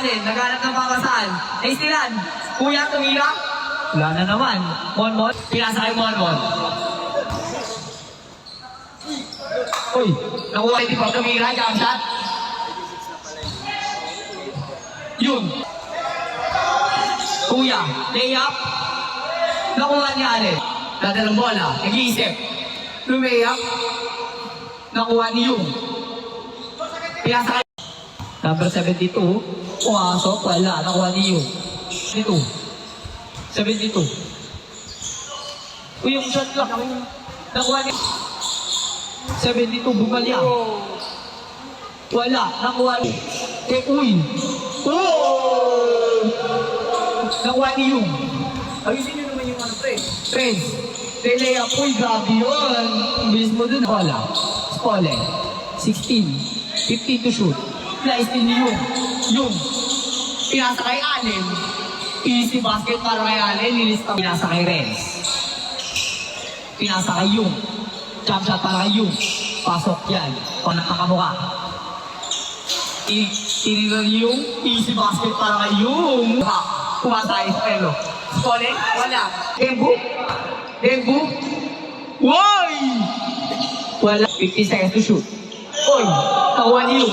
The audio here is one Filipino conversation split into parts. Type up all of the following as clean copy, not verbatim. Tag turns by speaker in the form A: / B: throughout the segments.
A: Allen, naghanap ng papasaan. Naistilan, kuya, tumira. Wala na naman. Monmon, pinasa kay Monmon. Uy, nakuha yung tipang tumira, jump shot. Yun. Kuya, layup. Nakuha ni Allen. Dadalang bola, nag-iisip. Lumayup. Nakuha ni Yung. Pinasa kay number 72. Pumasok, wala. Nakuha ni Yung. 72. Uy, yung shot clock. Nakuha ni 72, bumalya. Wala. Nakuha ni uy. Oh! Nakuha ni Yung. Ayusin nyo naman yung ano, friends. Relay up. Uy, grabe yun. Bilis mo dun. Wala. Spole. 16. 15 to shoot. Na-steal ni Yung. Pinasa kay Allen. Easy basket para kay Allen. Nilista. Pinasa kay Renz. Pinasa kay Yung. Jump shot para kay Yung. Pasok yan. Kung nakakamukha. Tinira ni Yung. Easy basket para kay Yung. Pumasa kay Spelo. Spole. Wala. Dembu. Woy! Wala. 50 seconds to shoot. Oy! Nakuha ni Yung.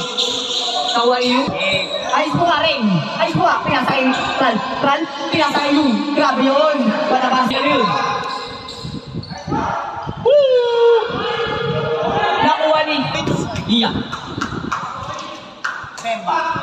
A: Ayos mo nga rin. Ayos mo nga. Pinasa kay Tral. Pinasa kay Yung. Grabe yun. Wala ba siya yun? Woo! Nakuha ni Iya. Memba.